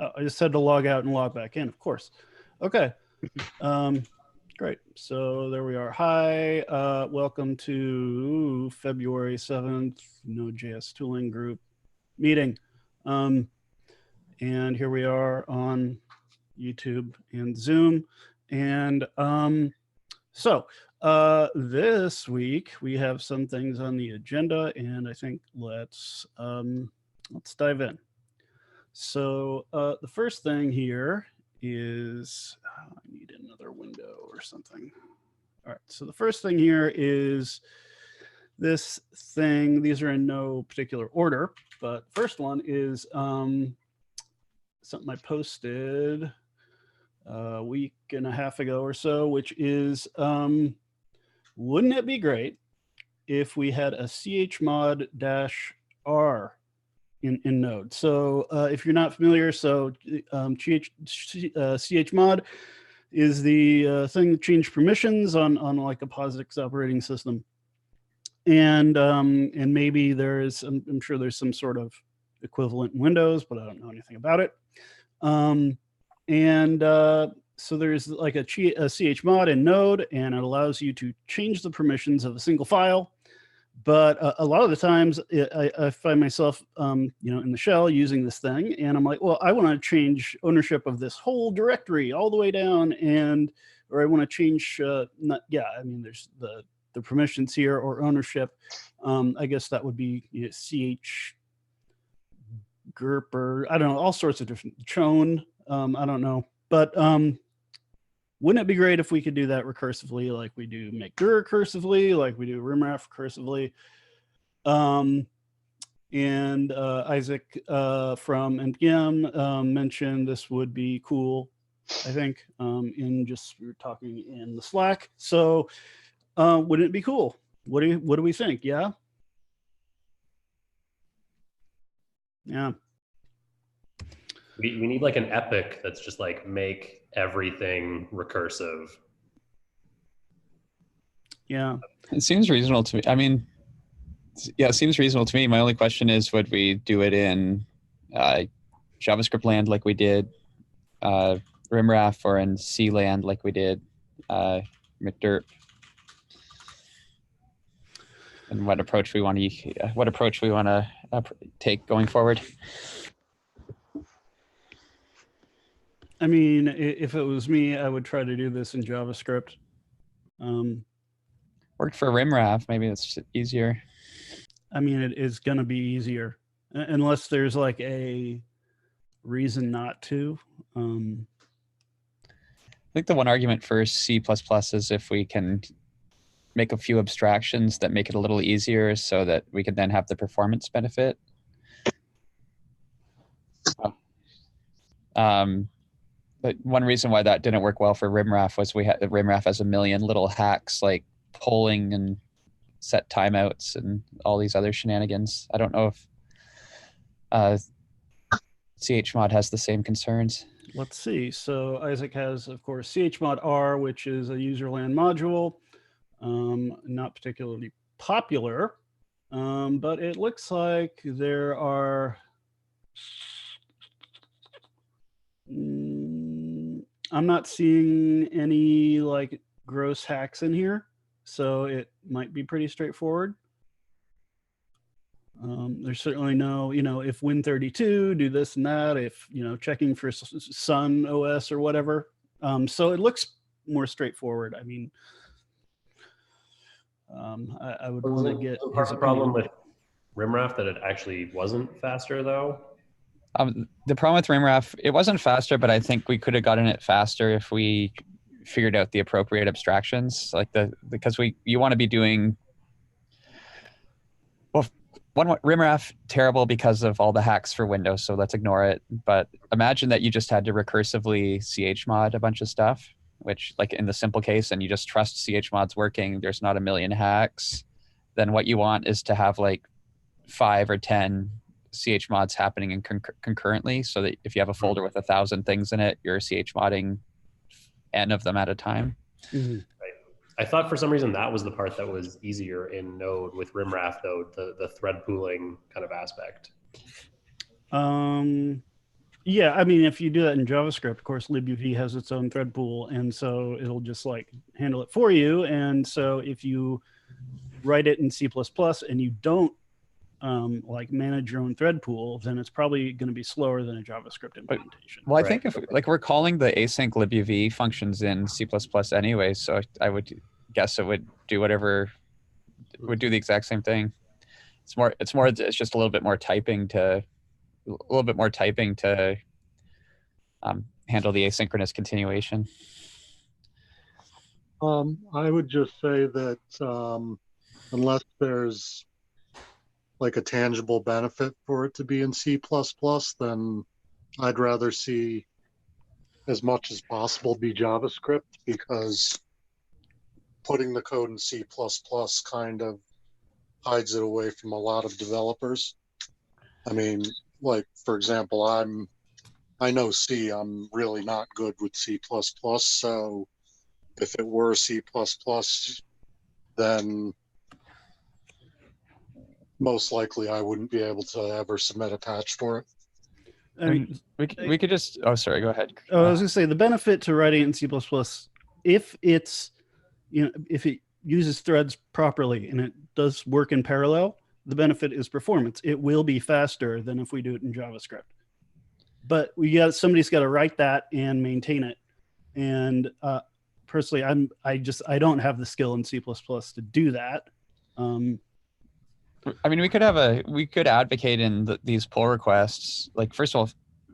I just had to log out and log back in, of course. Okay. Great. So there we are. Hi, welcome to February 7th, Node.js tooling group meeting. And here we are on YouTube and Zoom. And so this week we have some things on the agenda, and I think let's dive in. So the first thing here is, I need another window or something. All right, so the first thing here is this thing. These are in no particular order, but first one is something I posted a week and a half ago or so, which is, wouldn't it be great if we had a chmod -r in Node? So if you're not familiar, so chmod is the thing that change permissions on like a POSIX operating system. And maybe there is, I'm sure there's some sort of equivalent in Windows, but I don't know anything about it. So there's like a chmod in Node, and it allows you to change the permissions of a single file. But a lot of the times I find myself, in the shell using this thing, and I'm like, well, I want to change ownership of this whole directory all the way down, or I want to change, there's the permissions here or ownership. I guess that would be ch grp, or I don't know, all sorts of different chown. I don't know, but wouldn't it be great if we could do that recursively, like we do make dir recursively, like we do rimraf recursively? Isaac from NPM mentioned this would be cool, I think, we were talking in the Slack. So wouldn't it be cool? What do we think? Yeah. Yeah. We need like an epic that's just like make everything recursive. Yeah. It seems reasonable to me. I mean, yeah, it seems reasonable to me. My only question is, would we do it in JavaScript land like we did rimraf, or in C land like we did McDirp? And what approach we want to take going forward? I mean, if it was me, I would try to do this in JavaScript. Worked for rimraf. Maybe it's easier. I mean, it is going to be easier unless there's like a reason not to. I think the one argument for C++ is if we can make a few abstractions that make it a little easier so that we can then have the performance benefit. But one reason why that didn't work well for rimraf was rimraf has a million little hacks like polling and set timeouts and all these other shenanigans. I don't know if chmod has the same concerns. Let's see. So Isaac has, of course, chmod r, which is a userland module, not particularly popular, but it looks like there are. I'm not seeing any like gross hacks in here, so it might be pretty straightforward. There's certainly no, if Win32, do this and that, if, checking for Sun OS or whatever. So it looks more straightforward. I mean, I would want to get part of the problem with rimraf that it actually wasn't faster though. The problem with rimraf, it wasn't faster, but I think we could have gotten it faster if we figured out the appropriate abstractions, because you want to be doing, well, rimraf terrible because of all the hacks for Windows, so let's ignore it. But imagine that you just had to recursively chmod a bunch of stuff, which, like in the simple case, and you just trust chmod's working, there's not a million hacks. Then what you want is to have like 5 or 10 chmods happening in concurrently, so that if you have a folder with 1,000 things in it, you're chmodding n of them at a time. Mm-hmm. Right. I thought for some reason that was the part that was easier in Node with rimraf, though, the thread pooling kind of aspect. Yeah, I mean, if you do that in JavaScript, of course, libuv has its own thread pool, and so it'll just like handle it for you. And so if you write it in C++ and you don't like manage your own thread pool, then it's probably going to be slower than a JavaScript implementation. Well, I Right. think if like we're calling the async libuv functions in C++ anyway, so I would guess it would do whatever, would do the exact same thing. It's just a little bit more typing to handle the asynchronous continuation. I would just say that unless there's like a tangible benefit for it to be in C++, then I'd rather see as much as possible be JavaScript, because putting the code in C++ kind of hides it away from a lot of developers. I mean, like, for example, I know C, I'm really not good with C++, so if it were C++, then most likely I wouldn't be able to ever submit a patch for it. I mean, we could just, oh, sorry, go ahead. I was going to say the benefit to writing it in C++, if it's, if it uses threads properly and it does work in parallel, the benefit is performance. It will be faster than if we do it in JavaScript. But somebody's got to write that and maintain it. And personally, I don't have the skill in C++ to do that. I mean, we could advocate in these pull requests, like, first of all,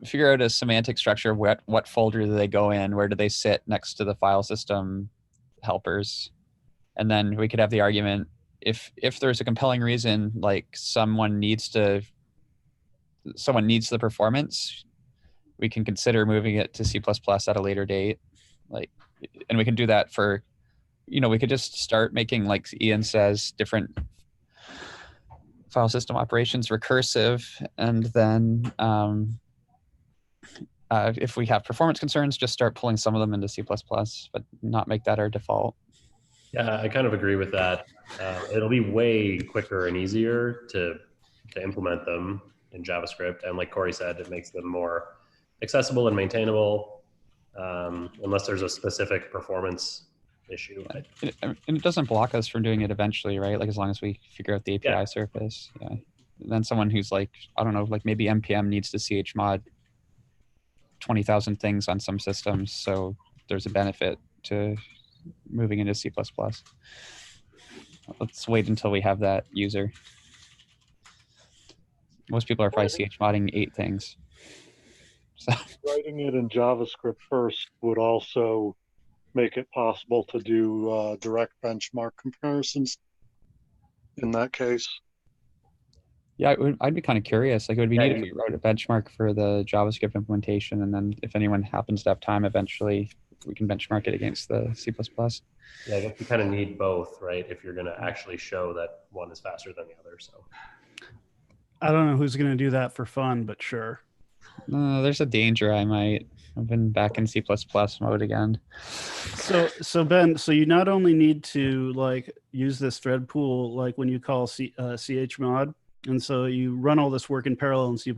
figure out a semantic structure of what folder do they go in, where do they sit next to the file system helpers, and then we could have the argument, if there's a compelling reason, like someone needs the performance, we can consider moving it to C++ at a later date, like, and we can do that for, we could just start making, like Ian says, different file system operations recursive, and then if we have performance concerns, just start pulling some of them into C++, but not make that our default. Yeah, I kind of agree with that. It'll be way quicker and easier to implement them in JavaScript, and like Corey said, it makes them more accessible and maintainable, unless there's a specific performance issue. And it doesn't block us from doing it eventually, right? Like, as long as we figure out the API surface. Yeah. And then someone who's like, I don't know, like maybe NPM needs to chmod 20,000 things on some systems, so there's a benefit to moving into C++. Let's wait until we have that user. Most people are probably chmodding 8 things. So writing it in JavaScript first would also make it possible to do direct benchmark comparisons in that case. Yeah, I'd be kind of curious. Like, it would be neat if we wrote a benchmark for the JavaScript implementation, and then if anyone happens to have time eventually, we can benchmark it against the C++. Yeah, I guess you kind of need both, right? If you're going to actually show that one is faster than the other. So I don't know who's going to do that for fun, but sure. There's a danger I might. I've been back in C++ mode again. So Ben, so you not only need to like use this thread pool, like when you call chmod, and so you run all this work in parallel in C++,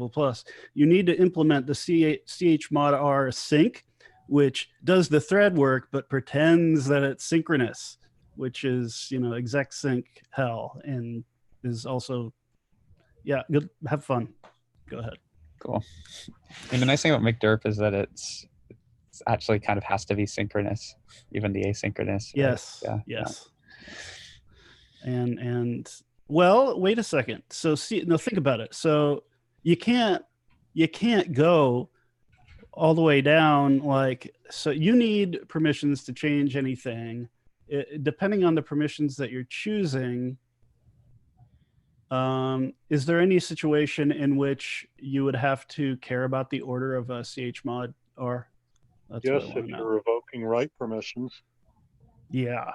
you need to implement the chmod r sync, which does the thread work but pretends that it's synchronous, which is, exec sync hell, and is also, yeah, good. Have fun. Go ahead. Cool. And the nice thing about McDerp is that it's actually kind of has to be synchronous, even the asynchronous. Yes. Right? Yes. And well, wait a second. So think about it. So you can't go all the way down, like, so you need permissions to change anything. Depending on the permissions that you're choosing, is there any situation in which you would have to care about the order of a chmod? Or yes, if you're revoking write permissions. Yeah,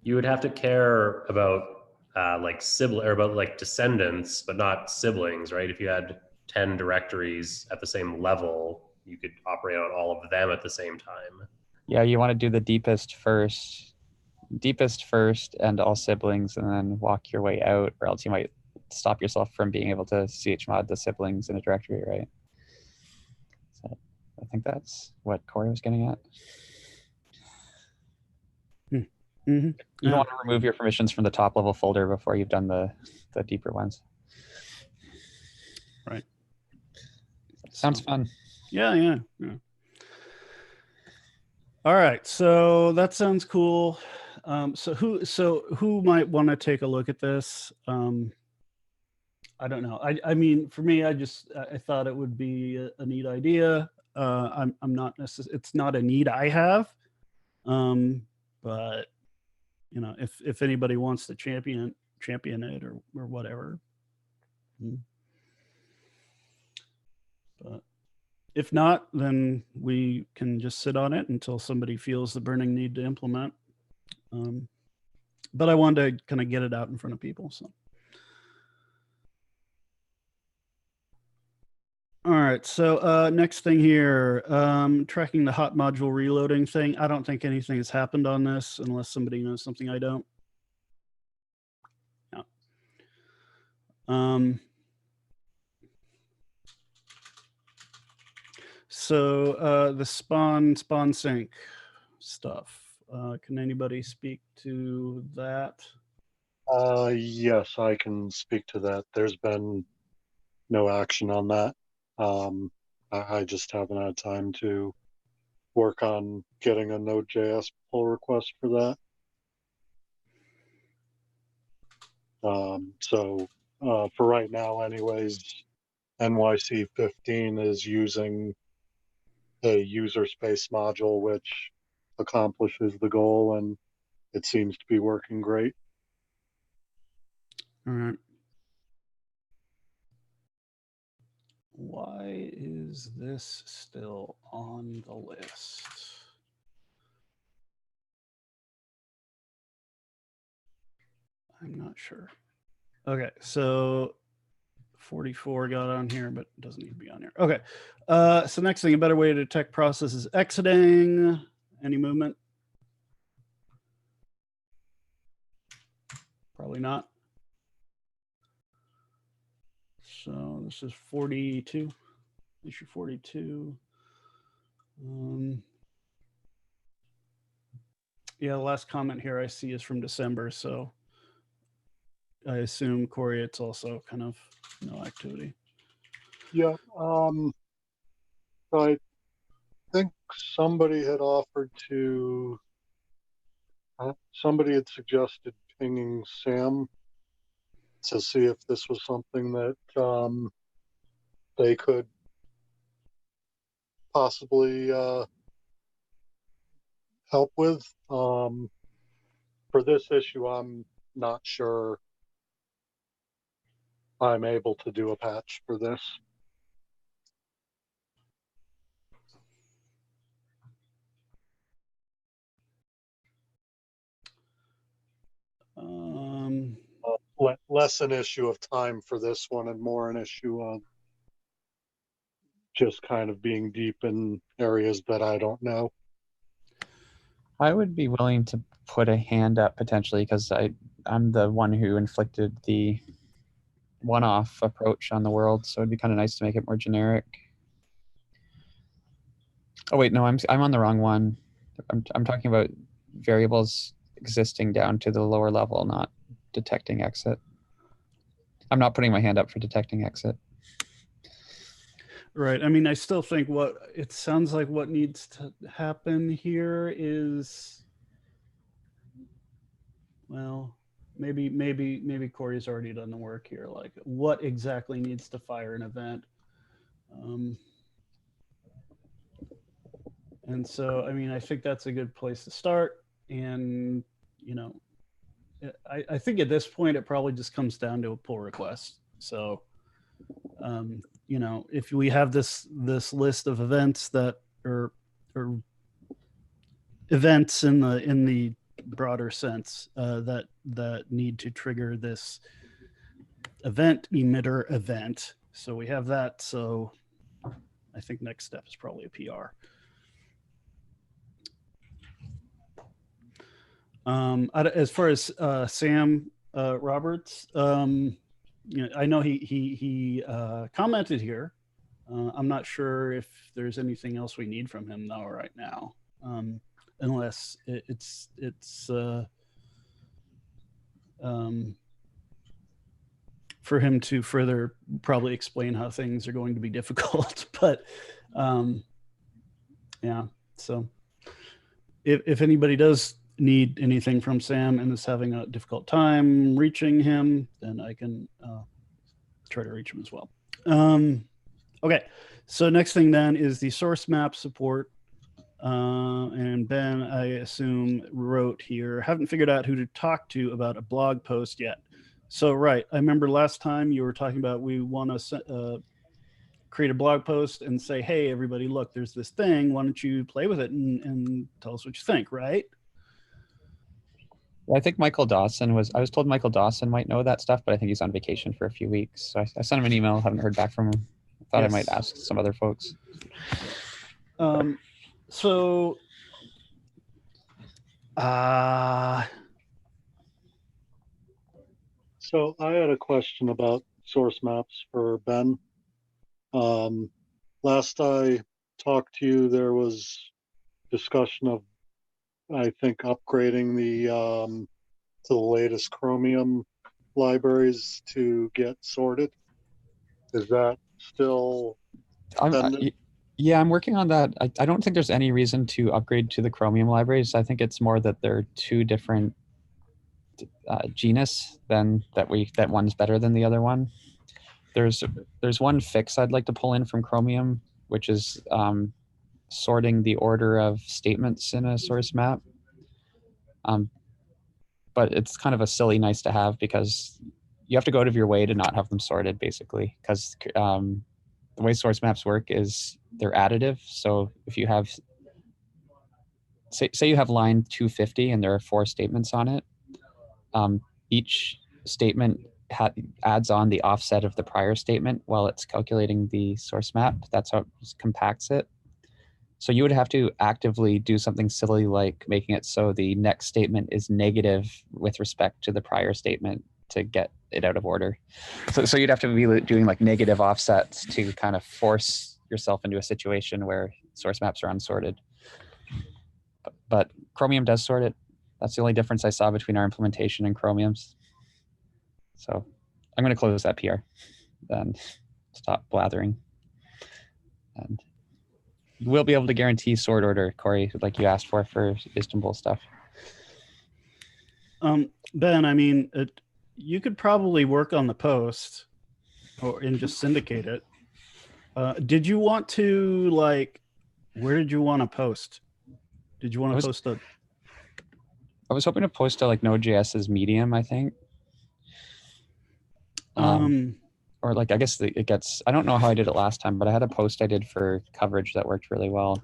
you would have to care about like sibling, or about like descendants, but not siblings, right? If you had 10 directories at the same level, you could operate on all of them at the same time. Yeah, you want to do the deepest first, and all siblings, and then walk your way out, or else you might stop yourself from being able to chmod the siblings in a directory, right? think that's what Corey was getting at. Mm-hmm. You don't want to remove your permissions from the top level folder before you've done the deeper ones. Right. Sounds fun. Yeah. All right, so that sounds cool. So who might want to take a look at this? I don't know. I mean, for me, I thought it would be a neat idea. I'm not necessarily. It's not a need I have, but you know, if anybody wants to champion it or whatever. But if not, then we can just sit on it until somebody feels the burning need to implement. But I wanted to kind of get it out in front of people. So, all right. So next thing here, tracking the hot module reloading thing. I don't think anything has happened on this unless somebody knows something I don't. Yeah. So the spawn sync stuff. Can anybody speak to that? Yes, I can speak to that. There's been no action on that. I just haven't had time to work on getting a Node.js pull request for that. So for right now, anyways, NYC 15 is using a user space module, which accomplishes the goal, and it seems to be working great. All right. Why is this still on the list? I'm not sure. Okay, so 44 got on here, but doesn't need to be on here. Okay, so next thing, a better way to detect processes exiting. Any movement? Probably not. So this is 42, issue 42. Yeah, the last comment here I see is from December, so I assume, Corey, it's also kind of no activity. Yeah, I think somebody had offered to, somebody had suggested pinging Sam to see if this was something that they could possibly help with. For this issue, I'm not sure I'm able to do a patch for this. Less an issue of time for this one and more an issue of just kind of being deep in areas that I don't know. I would be willing to put a hand up potentially because I'm the one who inflicted the one-off approach on the world, so it'd be kind of nice to make it more generic. Oh wait, no, I'm on the wrong one. I'm talking about variables existing down to the lower level, not detecting exit. I'm not putting my hand up for detecting exit. Right. I mean, I still think what it sounds like what needs to happen here is, well, maybe Corey's already done the work here. Like, what exactly needs to fire an event? And so, I mean, I think that's a good place to start. And, you know, I think at this point, it probably just comes down to a pull request. So, you know, if we have this list of events that are events in the broader sense that need to trigger this event emitter event. So we have that. So I think next step is probably a PR. As far as Sam Roberts, you know, I know he commented here. I'm not sure if there's anything else we need from him though right now, unless it's for him to further probably explain how things are going to be difficult. But yeah, so if anybody does need anything from Sam and is having a difficult time reaching him, then I can try to reach him as well. Okay, so next thing then is the source map support. And Ben, I assume, wrote here, haven't figured out who to talk to about a blog post yet. So, right, I remember last time you were talking about we want to create a blog post and say, hey, everybody, look, there's this thing. Why don't you play with it and tell us what you think, right? Well, I think Michael Dawson I was told Michael Dawson might know that stuff, but I think he's on vacation for a few weeks. So I sent him an email, haven't heard back from him. I thought I might ask some other folks. So I had a question about source maps for Ben. Last I talked to you, there was discussion of, I think, upgrading to the latest Chromium libraries to get sorted. Is that still pending? Yeah, I'm working on that. I don't think there's any reason to upgrade to the Chromium libraries. I think it's more that they're two different genus than that one's better than the other one. There's one fix I'd like to pull in from Chromium, which is sorting the order of statements in a source map. But it's kind of a silly nice to have because you have to go out of your way to not have them sorted, basically, because the way source maps work is they're additive. So if you have, say you have line 250 and there are 4 statements on it, each statement adds on the offset of the prior statement while it's calculating the source map. That's how it compacts it. So you would have to actively do something silly like making it so the next statement is negative with respect to the prior statement to get it out of order. So you'd have to be doing like negative offsets to kind of force yourself into a situation where source maps are unsorted. But Chromium does sort it. That's the only difference I saw between our implementation and Chromium's. So I'm going to close that PR and stop blathering. And we'll be able to guarantee sort order, Corey, like you asked for Istanbul stuff. Ben, I mean, you could probably work on the post and just syndicate it. Did you want to, like, where did you want to post? Did you want to post I was hoping to post to like Node.js's Medium, I think. Or like, I guess it gets, I don't know how I did it last time, but I had a post I did for coverage that worked really well.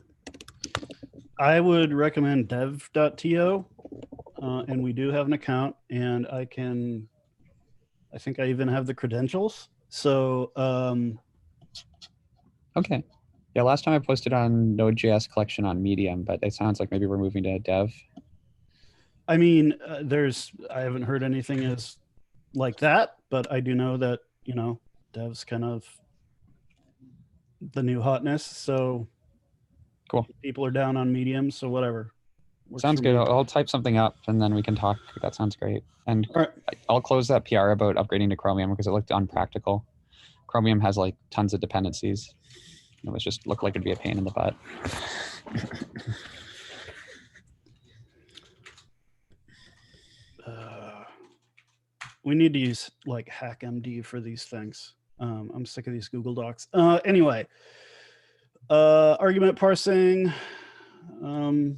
I would recommend dev.to, and we do have an account, and I think I even have the credentials. So, okay. Yeah, last time I posted on Node.js collection on Medium, but it sounds like maybe we're moving to dev. I mean, I haven't heard anything as like that, but I do know that, dev's kind of the new hotness. So cool. People are down on Medium, so whatever. Sounds good. I'll type something up and then we can talk. That sounds great. And right. I'll close that PR about upgrading to Chromium because it looked unpractical. Chromium has like tons of dependencies. It was just looked like it'd be a pain in the butt. We need to use like HackMD for these things. I'm sick of these Google Docs. Anyway, argument parsing. I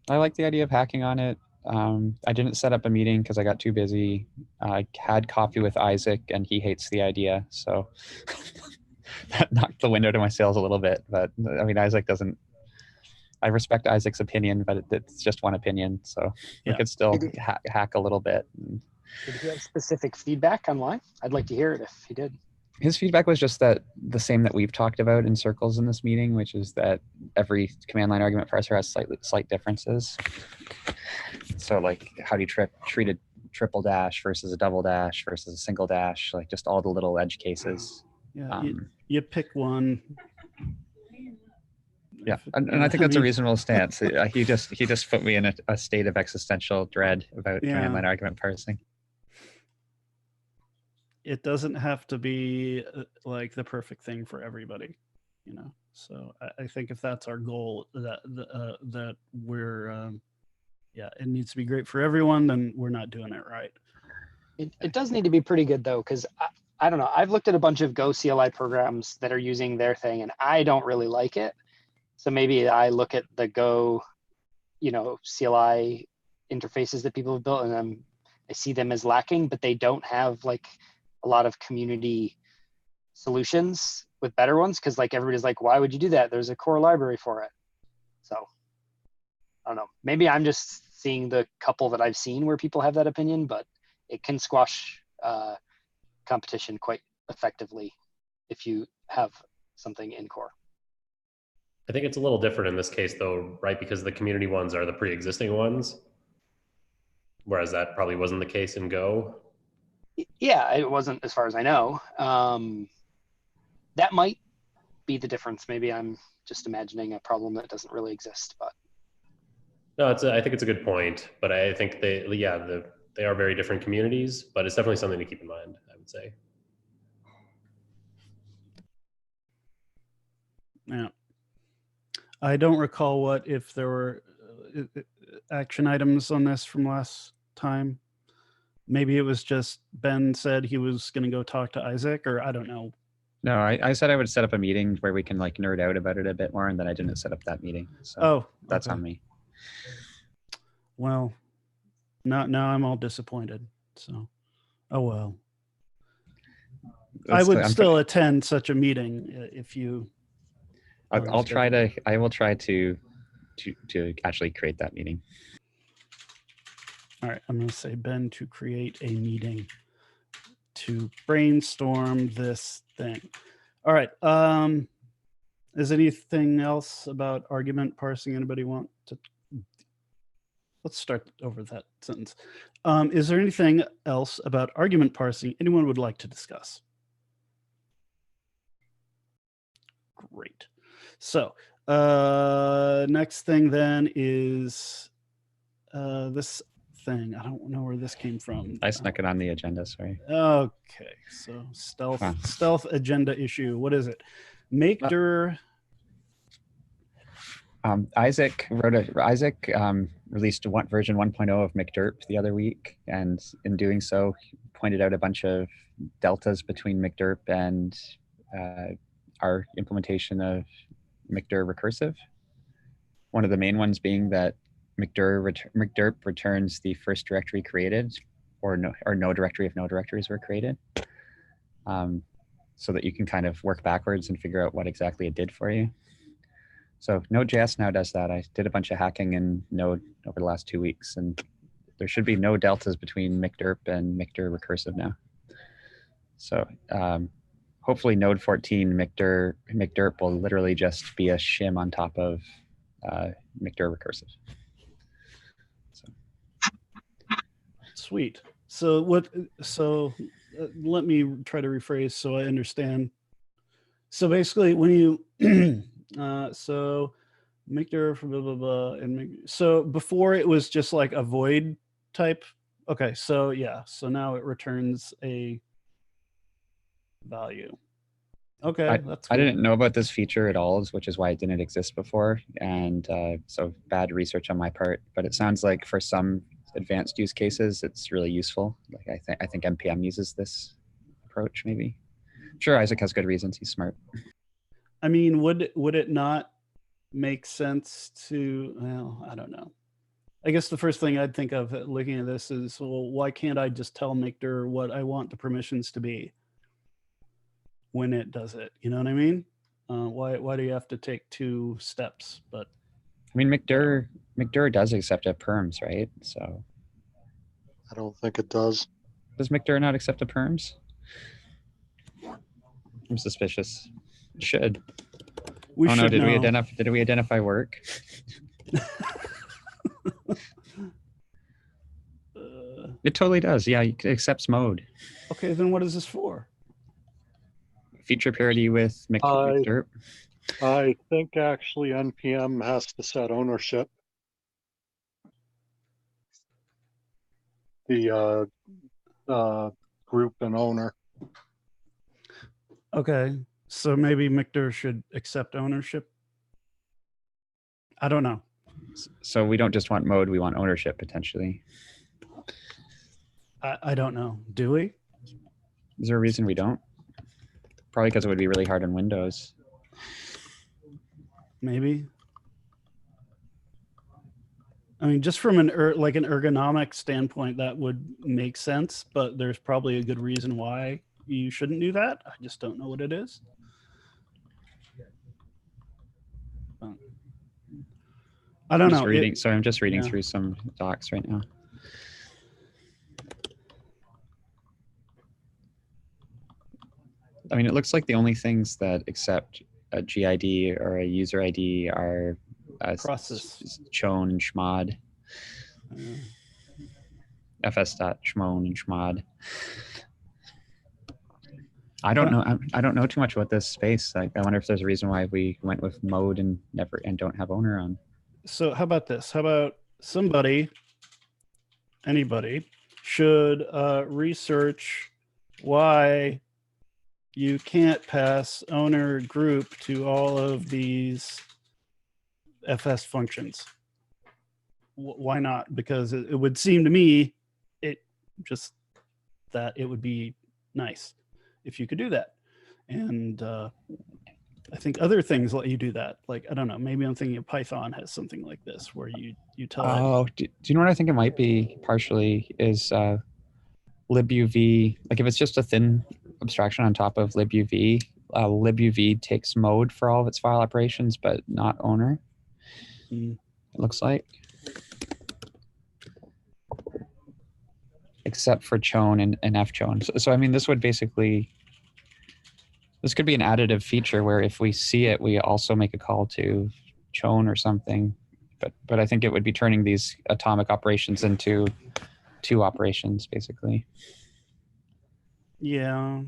like the idea of hacking on it. I didn't set up a meeting because I got too busy. I had coffee with Isaac and he hates the idea. So that knocked the wind out of my sails a little bit. But I mean, Isaac doesn't, I respect Isaac's opinion, but it's just one opinion. So we could still hack a little bit. Did he have specific feedback online? I'd like to hear it if he did. His feedback was just that the same that we've talked about in circles in this meeting, which is that every command line argument parser has slight differences. So like how do you treat a triple dash versus a double dash versus a single dash, like just all the little edge cases. Yeah, you pick one. Yeah, and I think that's a reasonable stance. He just put me in a state of existential dread about command line argument parsing. It doesn't have to be like the perfect thing for everybody, So I think if that's our goal, that we're, it needs to be great for everyone, then we're not doing it right. It does need to be pretty good though, because I don't know. I've looked at a bunch of Go CLI programs that are using their thing, and I don't really like it. So maybe I look at the Go, CLI interfaces that people have built, and I see them as lacking, but they don't have like a lot of community solutions with better ones, because like everybody's like, why would you do that? There's a core library for it. So I don't know. Maybe I'm just seeing the couple that I've seen where people have that opinion, but it can squash competition quite effectively if you have something in core. I think it's a little different in this case though, right? Because the community ones are the pre-existing ones, whereas that probably wasn't the case in Go. Yeah, it wasn't as far as I know. That might be the difference. Maybe I'm just imagining a problem that doesn't really exist, but. No, I think it's a good point, but I think they are very different communities, but it's definitely something to keep in mind, I would say. Yeah. I don't recall if there were action items on this from last time. Maybe it was just Ben said he was going to go talk to Isaac, or I don't know. No, I said I would set up a meeting where we can like nerd out about it a bit more, and then I didn't set up that meeting. So that's on me. Well, now I'm all disappointed. So, oh well. I would still attend such a meeting if you. I will try to actually create that meeting. All right, I'm going to say Ben to create a meeting to brainstorm this thing. All right. Is anything else about argument parsing anybody want to? Let's start over that sentence. Is there anything else about argument parsing anyone would like to discuss? Great. So next thing then is this thing. I don't know where this came from. I snuck it on the agenda, sorry. Okay, so stealth agenda issue. What is it? Make dir. Isaac released version 1.0 of McDirp the other week, and in doing so, he pointed out a bunch of deltas between McDirp and our implementation of McDir recursive. One of the main ones being that McDirp returns the first directory created, or no directory if no directories were created, so that you can kind of work backwards and figure out what exactly it did for you. So Node.js now does that. I did a bunch of hacking in Node over the last 2 weeks, and there should be no deltas between McDirp and McDir recursive now. So hopefully Node 14 McDirp will literally just be a shim on top of McDir recursive. Sweet. So let me try to rephrase so I understand. So basically, when you so McDir for blah blah blah, and so before it was just like a void type. Okay, so yeah, so now it returns a value. Okay, that's cool. I didn't know about this feature at all, which is why it didn't exist before, and so bad research on my part. But it sounds like for some advanced use cases, it's really useful. Like I think NPM uses this approach, maybe. Sure, Isaac has good reasons. He's smart. I mean, would it not make sense to? Well, I don't know. I guess the first thing I'd think of looking at this is, well, why can't I just tell McDir what I want the permissions to be when it does it? You know what I mean? Why do you have to take 2 steps? But I mean, McDir does accept a perms, right? So I don't think it does. Does McDir not accept a perms? I'm suspicious. It should. We should know. Did we identify work? It totally does. Yeah, it accepts mode. Okay, then what is this for? feature parity with McDerp? I think actually NPM has to set ownership. The group and owner. Okay, so maybe McDerp should accept ownership. I don't know. So we don't just want mode, we want ownership potentially. I don't know. Do we? Is there a reason we don't? Probably because it would be really hard on Windows. Maybe. I mean, just from like an ergonomic standpoint, that would make sense, but there's probably a good reason why you shouldn't do that. I just don't know what it is. I don't know. Sorry, I'm just reading through some docs right now. I mean, it looks like the only things that accept a GID or a user ID are process chown and chmod. fs.chmon and chmod. I don't know. I don't know too much about this space. Like, I wonder if there's a reason why we went with mode and don't have owner on. So how about this? How about anybody should research why you can't pass owner group to all of these FS functions? Why not? Because it would seem to me that it would be nice if you could do that. And I think other things let you do that. Like, I don't know, maybe I'm thinking of Python has something like this where you tell it. Oh, do you know what I think it might be partially is libuv. Like if it's just a thin abstraction on top of libuv, libuv takes mode for all of its file operations, but not owner. It looks like. Except for chown and fchown. So I mean, this could be an additive feature where if we see it, we also make a call to chown or something. But I think it would be turning these atomic operations into two operations, basically. Yeah.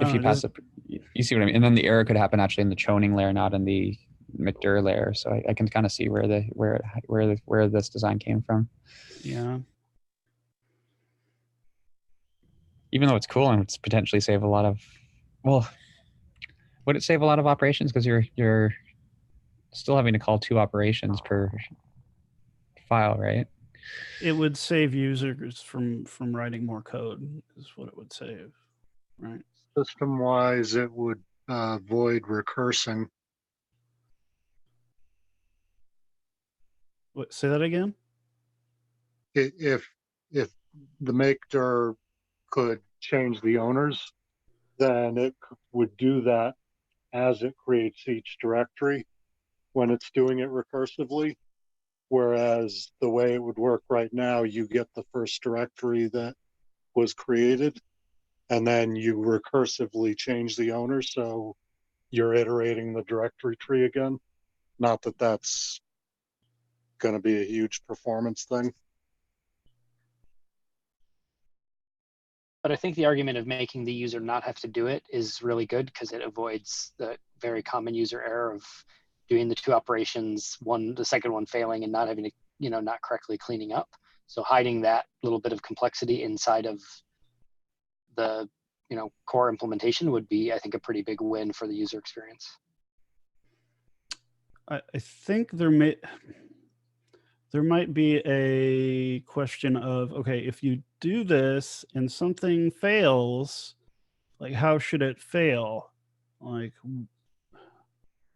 If you pass it, you see what I mean? And then the error could happen actually in the chowning layer, not in the McDerp layer. So I can kind of see where this design came from. Yeah. Even though it's cool and it's potentially save a lot of, well, would it save a lot of operations? Because you're still having to call two operations per file, right? It would save users from writing more code, is what it would save, right? System-wise, it would avoid recursing. What, say that again? If the maker could change the owners, then it would do that as it creates each directory when it's doing it recursively. Whereas the way it would work right now, you get the first directory that was created, and then you recursively change the owner, so you're iterating the directory tree again. Not that that's going to be a huge performance thing. But I think the argument of making the user not have to do it is really good because it avoids the very common user error of doing the two operations, the second one failing and not having to, not correctly cleaning up. So hiding that little bit of complexity inside of the, core implementation would be, I think, a pretty big win for the user experience. I think there might be a question of, okay, if you do this and something fails, like how should it fail? Like,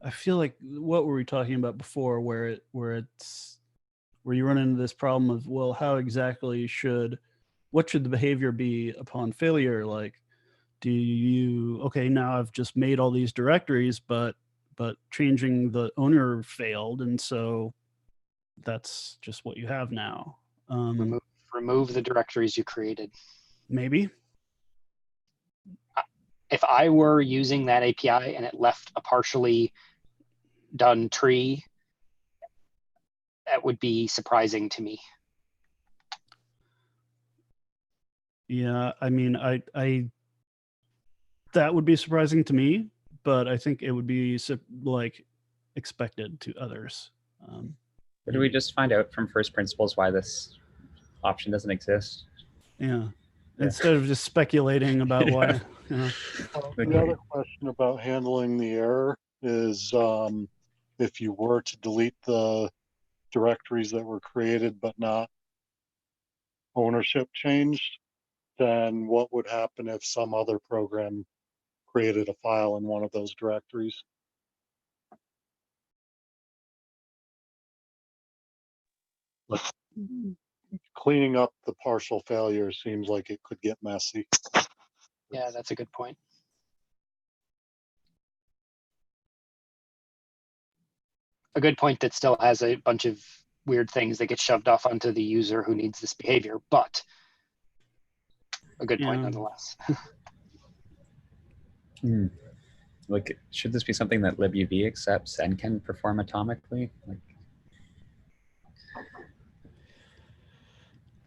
I feel like, what were we talking about before where you run into this problem of, well, how exactly what should the behavior be upon failure? Like, okay, now I've just made all these directories, but changing the owner failed. And so that's just what you have now. Remove the directories you created. Maybe. If I were using that API and it left a partially done tree, that would be surprising to me. Yeah, I mean, I that would be surprising to me, but I think it would be like expected to others. Or do we just find out from first principles why this option doesn't exist? Yeah. Yeah. Instead of just speculating about why, Yeah. you know. The other question about handling the error is if you were to delete the directories that were created but not ownership changed, then what would happen if some other program created a file in one of those directories? Like, cleaning up the partial failure seems like it could get messy. Yeah, that's a good point. A good point that still has a bunch of weird things that get shoved off onto the user who needs this behavior, but a good point Yeah. nonetheless. Like, should this be something that libuv accepts and can perform atomically? Like,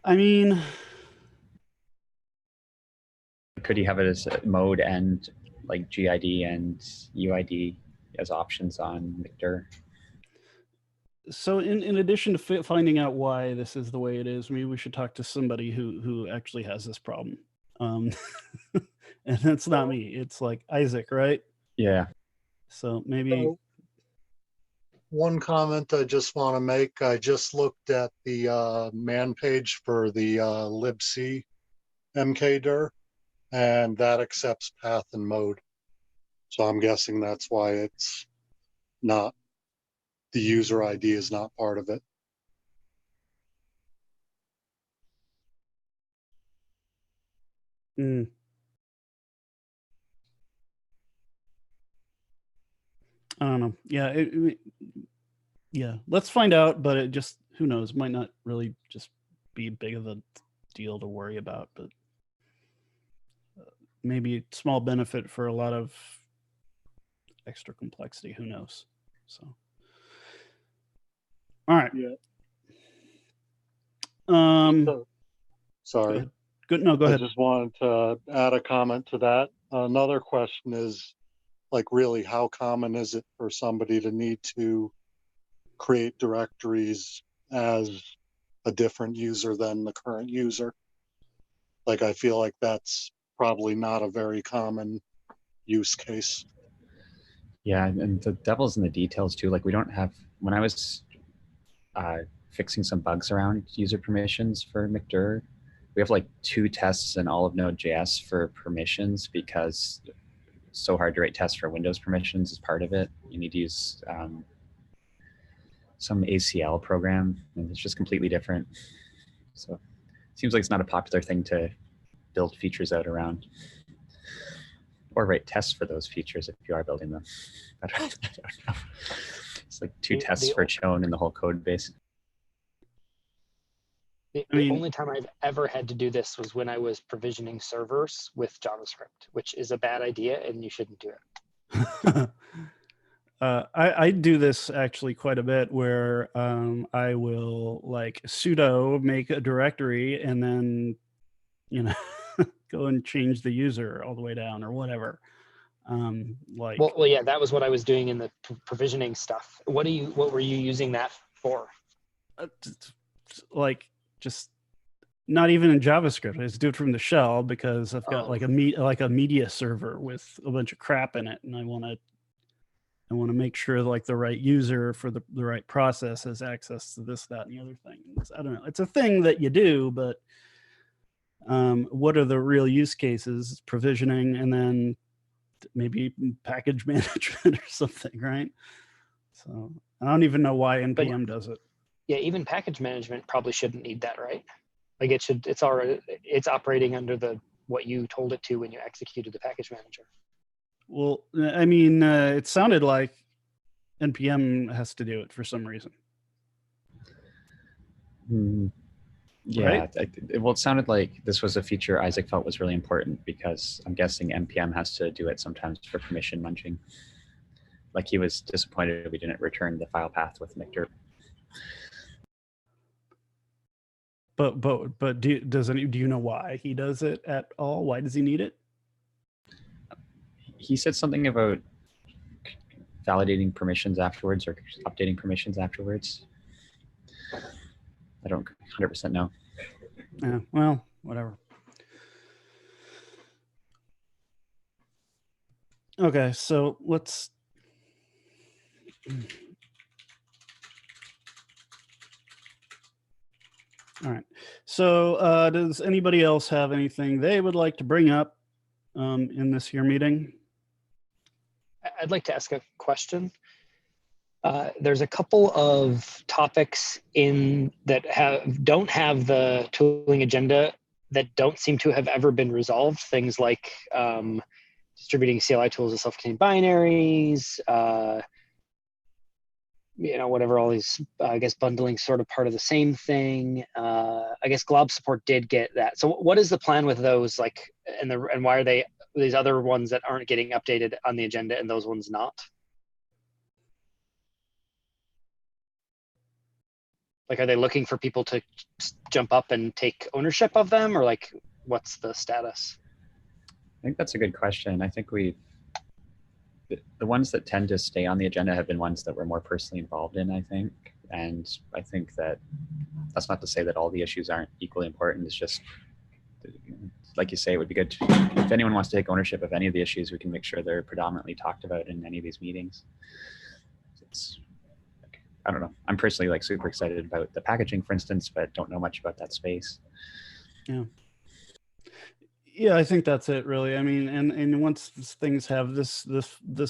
I mean, could you have it as a mode and like GID and UID as options on Mictor? so in addition to finding out why this is the way it is, maybe we should talk to somebody who actually has this problem. And it's not me. It's like Isaac, right? Yeah. So maybe. So, one comment I just want to make, I just looked at the man page for the libc mkdir, and that accepts path and mode. So I'm guessing that's why it's not, the user ID is not part of it. Mm. I don't know. Yeah, yeah. Let's find out. But it just, who knows? Might not really just be big of a deal to worry about. But maybe small benefit for a lot of extra complexity. Who knows? So, all right. Yeah. Go Sorry. ahead. Good. No, go I ahead. just wanted to add a comment to that. Another question is, like, really, how common is it for somebody to need to create directories as a different user than the current user? Like, I feel like that's probably not a very common use case. Yeah, and the devil's in the details too. Like, we don't have, when I was fixing some bugs around user permissions for Mictor, we have like 2 tests in all of Node.js for permissions because it's so hard to write tests for Windows permissions as part of it. You need to use some ACL program, and it's just completely different. So it seems like it's not a popular thing to build features out around, or write tests for those features if you are building them. I don't know. It's like 2 tests for chown in the whole code base. The only time I've ever had to do this was when I was provisioning servers with JavaScript, which is a bad idea and you shouldn't do it. I do this actually quite a bit where I will like sudo make a directory and then, you know, go and change the user all the way down or whatever. Like, well, yeah, that was what I was doing in the provisioning stuff. What were you using that for? Like, just not even in JavaScript. I just do it from the shell because I've got like a media server with a bunch of crap in it, and I want to make sure like the right user for the right process has access to this, that, and the other thing. I don't know. It's a thing that you do, but what are the real use cases? It's provisioning and then maybe package management or something, right? So I don't even know why NPM does it. Yeah, even package management probably shouldn't need that, right? Like it's operating under what you told it to when you executed the package manager. Well, I mean, it sounded like NPM has to do it for some reason. Yeah, right? Well, it sounded like this was a feature Isaac felt was really important because I'm guessing NPM has to do it sometimes for permission munching. Like, he was disappointed we didn't return the file path with Mictor. But do you know why he does it at all? Why does he need it? He said something about validating permissions afterwards or updating permissions afterwards. I don't 100% know. Yeah, well, whatever. Okay, so let's. All right. So does anybody else have anything they would like to bring up in this here meeting? I'd like to ask a question. There's a couple of topics in that don't have the tooling agenda that don't seem to have ever been resolved. Things like distributing CLI tools as self-contained binaries, whatever, all these, I guess bundling sort of part of the same thing. I guess glob support did get that. So what is the plan with those, like, and why are they these other ones that aren't getting updated on the agenda and those ones not? Like, are they looking for people to jump up and take ownership of them, or like, what's the status? I think that's a good question. I think the ones that tend to stay on the agenda have been ones that we're more personally involved in, I think. And I think that's not to say that all the issues aren't equally important. It's just, like you say, it would be good if anyone wants to take ownership of any of the issues, we can make sure they're predominantly talked about in any of these meetings. I don't know. I'm personally like super excited about the packaging, for instance, but don't know much about that space. Yeah. Yeah, I think that's it, really. I mean, and once things have this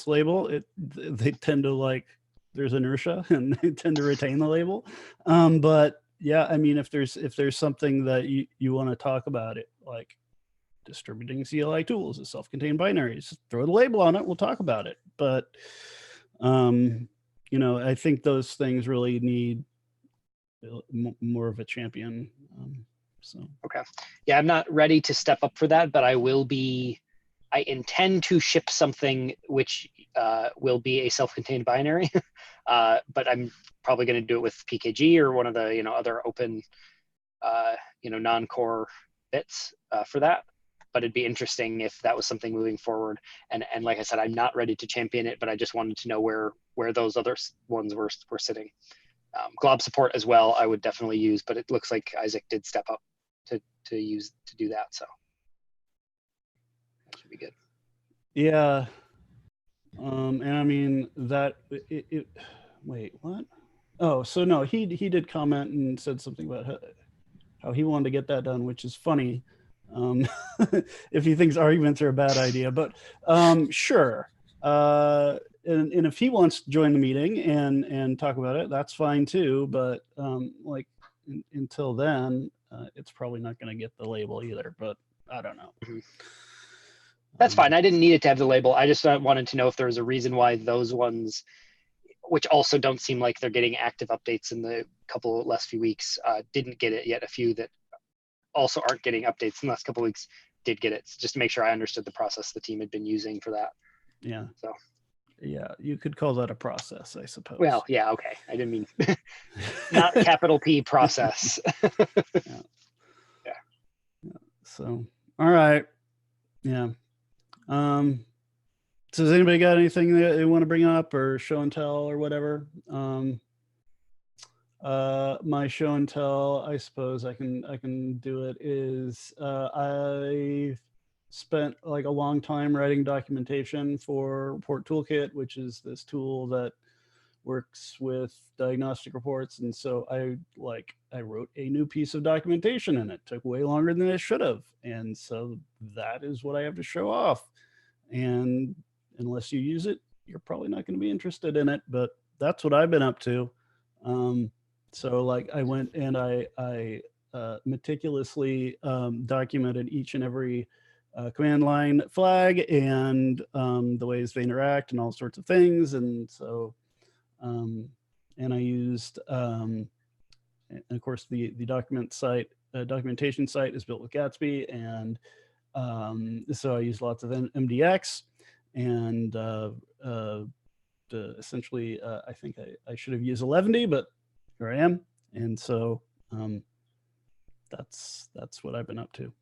label, they tend to, like, there's inertia and they tend to retain the label. But yeah, I mean, if there's something that you want to talk about, it like distributing CLI tools as self-contained binaries, throw the label on it. We'll talk about it. But I think those things really need more of a champion. So okay, yeah, I'm not ready to step up for that, but I intend to ship something which will be a self-contained binary, but I'm probably going to do it with PKG or one of the other open non-core bits for that. But it'd be interesting if that was something moving forward. And like I said, I'm not ready to champion it, but I just wanted to know where those other ones were sitting. Glob support as well, I would definitely use, but it looks like Isaac did step up to do that, so that should be good. Yeah, and I mean that wait, what? Oh, so no, he did comment and said something about how he wanted to get that done, which is funny. If he thinks arguments are a bad idea, but sure. And if he wants to join the meeting and talk about it, that's fine too. But until then, it's probably not going to get the label either. But I don't know. Mm-hmm. That's fine. I didn't need it to have the label. I just wanted to know if there was a reason why those ones, which also don't seem like they're getting active updates in the last few weeks, didn't get it yet. A few that also aren't getting updates in the last couple of weeks did get it. Just to make sure I understood the process the team had been using for that. Yeah. So. Yeah, you could call that a process, I suppose. Well, yeah, okay. I didn't mean not capital P process. Yeah. So, all right. Yeah. So has anybody got anything that they want to bring up or show and tell or whatever? My show and tell, I suppose I can do it, is I spent like a long time writing documentation for Report Toolkit, which is this tool that works with diagnostic reports. And so I wrote a new piece of documentation and it took way longer than it should have. And so that is what I have to show off. And unless you use it, you're probably not going to be interested in it, but that's what I've been up to. So like I went and I meticulously documented each and every command line flag and the ways they interact and all sorts of things. And so, and I used, and of course the documentation site is built with Gatsby. And so I used lots of MDX and essentially I think I should have used 11D, but here I am. And so that's what I've been up to.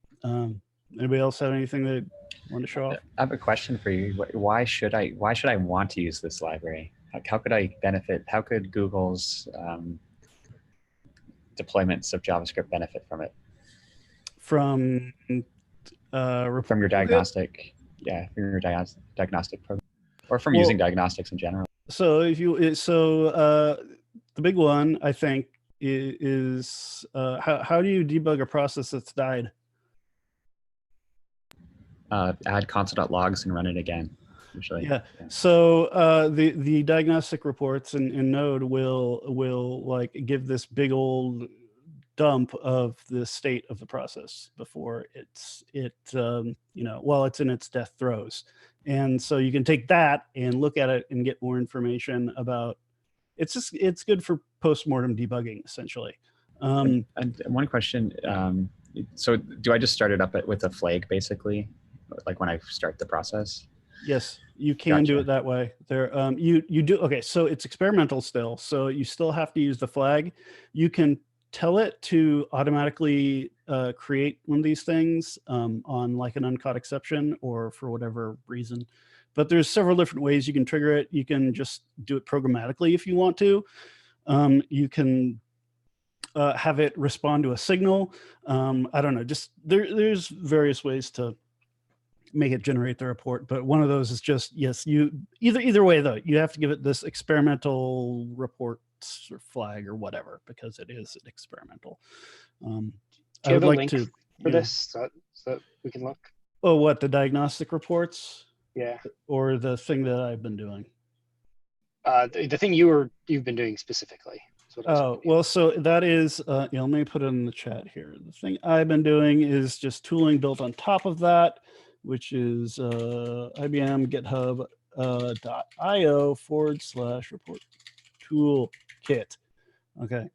Anybody else have anything they want to show off? I have a question for you. Why should I want to use this library? How could I benefit? How could Google's deployments of JavaScript benefit from it? From your diagnostic, from your diagnostic program, or from using diagnostics in general. So if you the big one I think is how do you debug a process that's died? Add console.logs and run it again. Usually. Yeah. So the diagnostic reports in Node will like give this big old dump of the state of the process before it's while it's in its death throes. And so you can take that and look at it and get more information about it's good for postmortem debugging essentially. And one question, so do I just start it up with a flag basically, like when I start the process? Yes, you can do it that way. There, you do. Okay, so it's experimental still. So you still have to use the flag. You can tell it to automatically create one of these things on like an uncaught exception or for whatever reason. But there's several different ways you can trigger it. You can just do it programmatically if you want to. You can have it respond to a signal. I don't know. Just there's various ways to make it generate the report, but one of those is just either way though, you have to give it this experimental report or flag or whatever because it is experimental. Do you have a link for this so we can look? Oh, what, the diagnostic reports? Yeah. Or the thing that I've been doing? The thing you've been doing specifically. Oh, well, so that is, let me put it in the chat here. The thing I've been doing is just tooling built on top of that, which is IBM GitHub.io/report toolkit. Okay,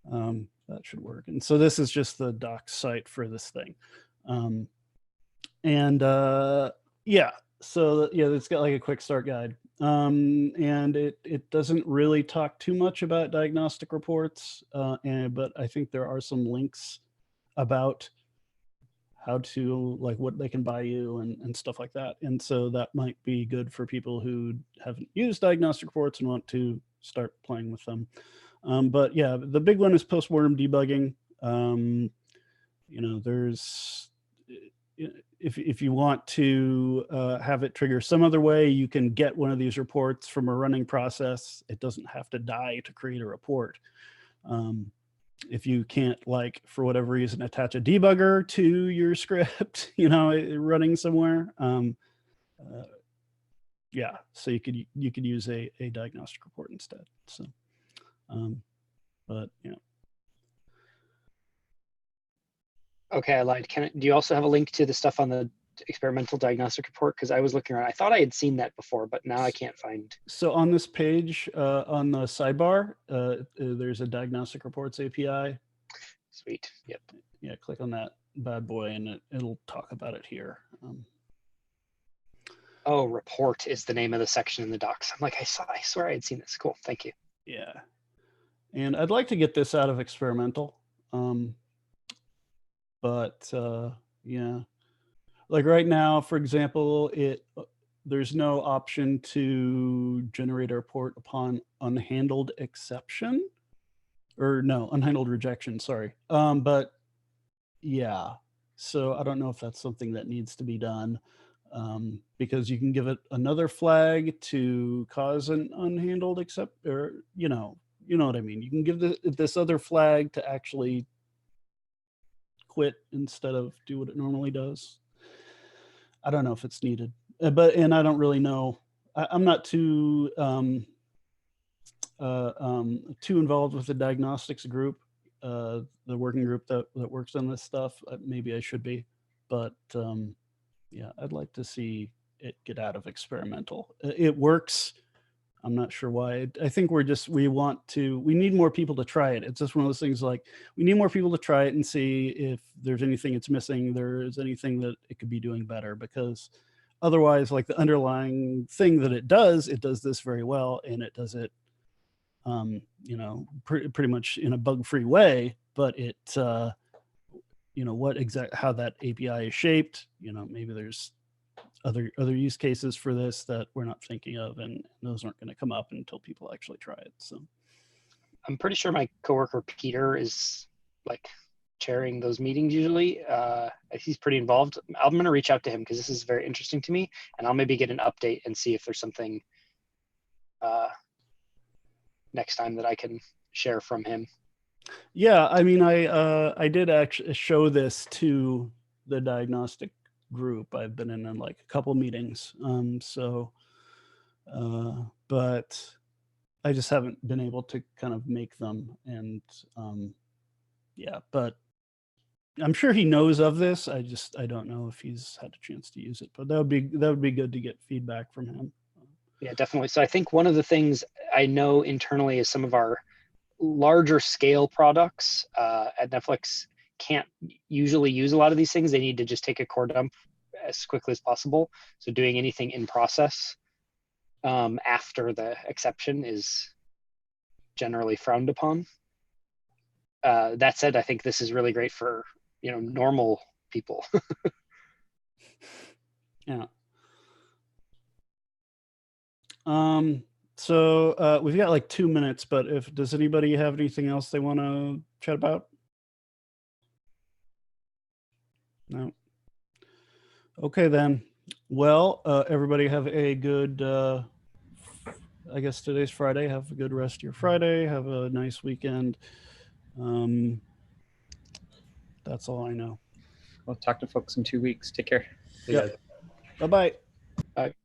that should work. And so this is just the docs site for this thing. So it's got like a quick start guide. And it doesn't really talk too much about diagnostic reports, but I think there are some links about how to, like, what they can buy you and stuff like that. And so that might be good for people who haven't used diagnostic reports and want to start playing with them. But yeah, the big one is postmortem debugging. There's, if you want to have it trigger some other way, you can get one of these reports from a running process. It doesn't have to die to create a report. If you can't, like, for whatever reason, attach a debugger to your script, running somewhere, so you could use a diagnostic report instead. So, but yeah. Okay, I lied. Do you also have a link to the stuff on the experimental diagnostic report? Because I was looking around. I thought I had seen that before, but now I can't find. So on this page, on the sidebar, there's a diagnostic reports API. Sweet. Yep. Yeah, click on that bad boy, and it'll talk about it here. Oh, report is the name of the section in the docs. I'm like, I swear I had seen this. Cool. Thank you. Yeah, and I'd like to get this out of experimental. But yeah, like right now, for example, there's no option to generate a report upon unhandled exception, or no, unhandled rejection, sorry. But yeah, so I don't know if that's something that needs to be done, because you can give it another flag to cause an unhandled or you know what I mean. You can give this other flag to actually quit instead of do what it normally does. I don't know if it's needed, and I don't really know. I'm not too involved with the diagnostics group, the working group that works on this stuff. Maybe I should be, but yeah, I'd like to see it get out of experimental. It works. I'm not sure why. I think we need more people to try it. It's just one of those things, like, we need more people to try it and see if there's anything it's missing, there's anything that it could be doing better, because otherwise, like, the underlying thing that it does this very well, and it does it, pretty much in a bug-free way, but how that API is shaped. Maybe there's other use cases for this that we're not thinking of, and those aren't going to come up until people actually try it. So I'm pretty sure my coworker Peter is like chairing those meetings usually. He's pretty involved. I'm going to reach out to him because this is very interesting to me, and I'll maybe get an update and see if there's something next time that I can share from him. Yeah, I mean, I did actually show this to the diagnostic group. I've been in like a couple meetings, but I just haven't been able to kind of make them. And yeah, but I'm sure he knows of this. I don't know if he's had a chance to use it. But that would be good to get feedback from him. Yeah, definitely. So I think one of the things I know internally is some of our larger scale products at Netflix can't usually use a lot of these things. They need to just take a core dump as quickly as possible. So doing anything in process after the exception is generally frowned upon. That said, I think this is really great for normal people. Yeah. So we've got like 2 minutes, but does anybody have anything else they want to chat about? No. Okay then. Well, everybody have a good, I guess today's Friday. Have a good rest of your Friday. Have a nice weekend. That's all I know. We'll talk to folks in 2 weeks. Take care. Yeah. Bye-bye. Bye.